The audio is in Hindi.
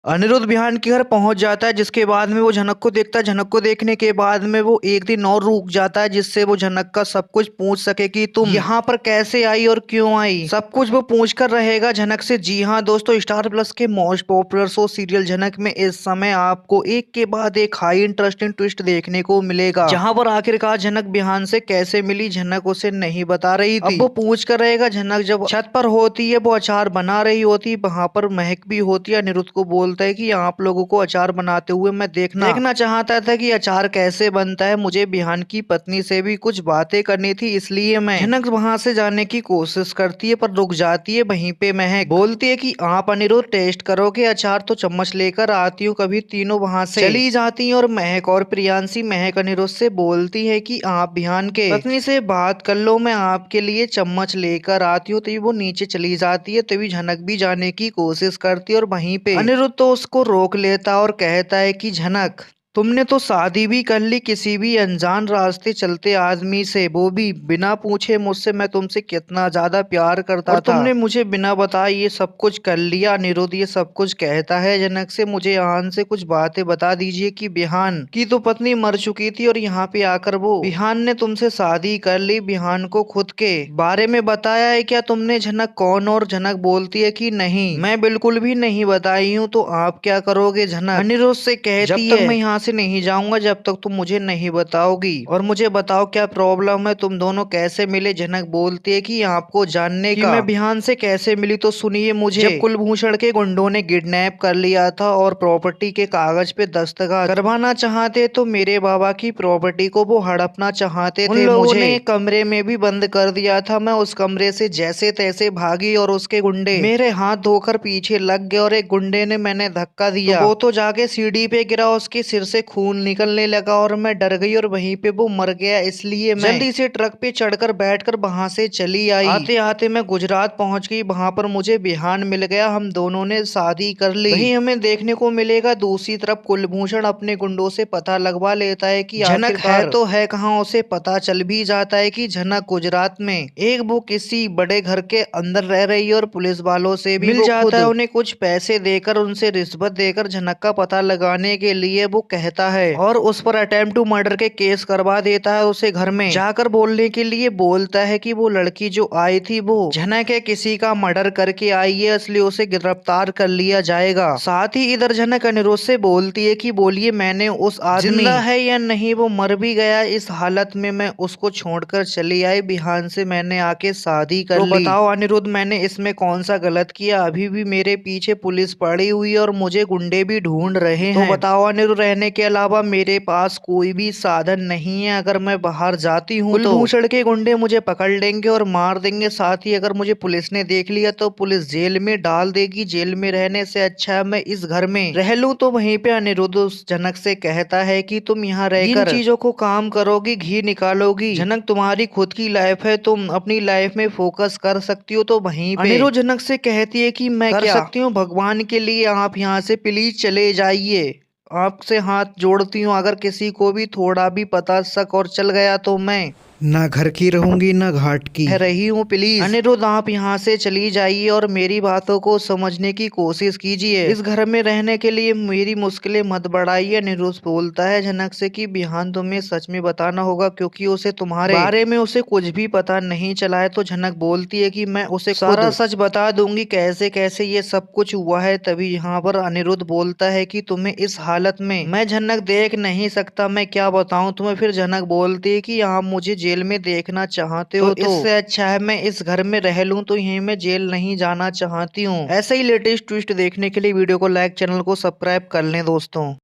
अनिरुद्ध बिहान के घर पहुंच जाता है, जिसके बाद में वो झनक को देखता है। झनक को देखने के बाद में वो एक दिन और रुक जाता है, जिससे वो झनक का सब कुछ पूछ सके कि तुम यहाँ पर कैसे आई और क्यों आई। सब कुछ वो पूछ कर रहेगा झनक से। जी हाँ दोस्तों, स्टार प्लस के मोस्ट पॉपुलर शो सीरियल झनक में इस समय आपको एक के बाद एक हाई इंटरेस्टिंग ट्विस्ट देखने को मिलेगा, जहाँ पर आखिरकार झनक बिहान से कैसे मिली, झनक उसे नहीं बता रही थी। अब वो पूछ कर रहेगा। झनक जब छत पर होती है, वो अचार बना रही होती है, वहां पर महक भी होती है। अनिरुद्ध को बोलता है कि आप लोगों को अचार बनाते हुए मैं देखना चाहता था कि अचार कैसे बनता है। मुझे बिहान की पत्नी से भी कुछ बातें करनी थी, इसलिए मैं। झनक वहां से जाने की कोशिश करती है पर रुक जाती है। वहीं पे महक बोलती है कि आप अनिरुद्ध टेस्ट करोगे अचार, तो चम्मच लेकर आती हूँ। कभी तीनों वहां से चली जाती हैं और महक और प्रियांशी महक अनिरुद्ध से बोलती है कि आप बिहान के पत्नी से बात कर लो, मैं आपके लिए चम्मच लेकर आती हूँ। तभी वो नीचे चली जाती है। तभी झनक भी जाने की कोशिश करती है और वहीं पे अनिरुद्ध तो उसको रोक लेता और कहता है कि झनक, तुमने तो शादी भी कर ली किसी भी अनजान रास्ते चलते आदमी से, वो भी बिना पूछे मुझसे। मैं तुमसे कितना ज्यादा प्यार करता था, तुमने मुझे बिना बताए ये सब कुछ कर लिया। अनिरुद्ध ये सब कुछ कहता है जनक से। मुझे आन से कुछ बातें बता दीजिए कि बिहान की तो पत्नी मर चुकी थी और यहाँ पे आकर वो बिहान ने तुमसे शादी कर ली। बिहान को खुद के बारे में बताया है क्या तुमने? झनक कौन? और झनक बोलती है कि नहीं, मैं बिल्कुल भी नहीं बताई हूँ। तो आप क्या करोगे? झनक अनिरुद्ध से कहती है, जब तक मैं यहाँ से नहीं जाऊंगा जब तक तुम मुझे नहीं बताओगी। और मुझे बताओ क्या प्रॉब्लम है, तुम दोनों कैसे मिले? झनक बोलती है कि आपको जानने का मैं बिहान से कैसे मिली तो सुनिए। मुझे जब कुलभूषण के गुंडों ने किडनैप कर लिया था और प्रॉपर्टी के कागज पे दस्तखत करवाना चाहते, तो मेरे बाबा की प्रॉपर्टी को वो हड़पना चाहते थे। मुझे कमरे में भी बंद कर दिया था। मैं उस कमरे से जैसे तैसे भागी और उसके गुंडे मेरे हाथ धोकर पीछे लग गए और एक गुंडे ने मैंने धक्का दिया तो वो तो जाके सीढ़ी पे गिरा, उसके सिर से खून निकलने लगा और मैं डर गई और वहीं पे वो मर गया। इसलिए मैं जल्दी से ट्रक पे चढ़कर बैठकर वहां से चली आई। आते आते मैं गुजरात पहुंच गई, वहां पर मुझे बिहान मिल गया। हम दोनों ने शादी कर ली। वहीं हमें देखने को मिलेगा दूसरी तरफ कुलभूषण अपने गुंडों से पता लगवा लेता है कि झनक है तो है कहाँ। उसे पता चल भी जाता है कि झनक गुजरात में एक वो किसी बड़े घर के अंदर रह रही है और पुलिस वालों से भी मिल जाता है। उन्हें कुछ पैसे देकर, उनसे रिश्वत देकर झनक का पता लगाने के लिए वो कहता है और उस पर अटेम्प्ट टू मर्डर के केस करवा देता है। उसे घर में जाकर बोलने के लिए बोलता है कि वो लड़की जो आई थी वो झनक है, किसी का मर्डर करके आई है, इसलिए उसे गिरफ्तार कर लिया जाएगा। साथ ही इधर झनक अनिरुद्ध से बोलती है कि बोलिए मैंने उस आदमी जिंदा है या नहीं, वो मर भी गया। इस हालत में मैं उसको छोड़कर चली आई, बिहान से मैंने आके शादी कर ली। बताओ अनिरुद्ध, मैंने इसमें कौन सा गलत किया? अभी भी मेरे पीछे पुलिस पड़ी हुई है और मुझे गुंडे भी ढूंढ रहे हैं। तो बताओ अनिरुद्ध, रहने के अलावा मेरे पास कोई भी साधन नहीं है। अगर मैं बाहर जाती हूँ तो कुलभूषण के गुंडे मुझे पकड़ लेंगे और मार देंगे। साथ ही अगर मुझे पुलिस ने देख लिया तो पुलिस जेल में डाल देगी। जेल में रहने से अच्छा है मैं इस घर में रह लूं। तो वहीं पे अनिरुद्ध उस झनक से कहता है कि तुम यहाँ रहकर इन चीजों को काम करोगी, घी निकालोगी। झनक तुम्हारी खुद की लाइफ है, तुम अपनी लाइफ में फोकस कर सकती हो। तो वहीं पे अनिरुद्ध झनक से कहती है कि मैं कर सकती हूँ, भगवान के लिए आप यहाँ से प्लीज चले जाइए। आपसे हाथ जोड़ती हूँ, अगर किसी को भी थोड़ा भी पता शक और चल गया तो मैं ना घर की रहूंगी ना घाट की। कह रही हूँ प्लीज अनिरुद्ध आप यहाँ से चली जाइए और मेरी बातों को समझने की कोशिश कीजिए। इस घर में रहने के लिए मेरी मुश्किलें मत बढ़ाइए। अनिरुद्ध बोलता है झनक से कि बिहान तुम्हें सच में बताना होगा, क्योंकि उसे तुम्हारे बारे में उसे कुछ भी पता नहीं चला है। तो झनक बोलती है कि मैं उसे सारा सच बता दूंगी, कैसे कैसे ये सब कुछ हुआ है। तभी यहाँ पर अनिरुद्ध बोलता है कि तुम्हें इस हालत में मैं झनक देख नहीं सकता, मैं क्या बताऊं तुम्हें। फिर झनक बोलती है कि आप मुझे जेल में देखना चाहते हो तो इससे अच्छा है मैं इस घर में रह लूं। तो यहीं मैं जेल नहीं जाना चाहती हूँ। ऐसे ही लेटेस्ट ट्विस्ट देखने के लिए वीडियो को लाइक, चैनल को सब्सक्राइब कर लें दोस्तों।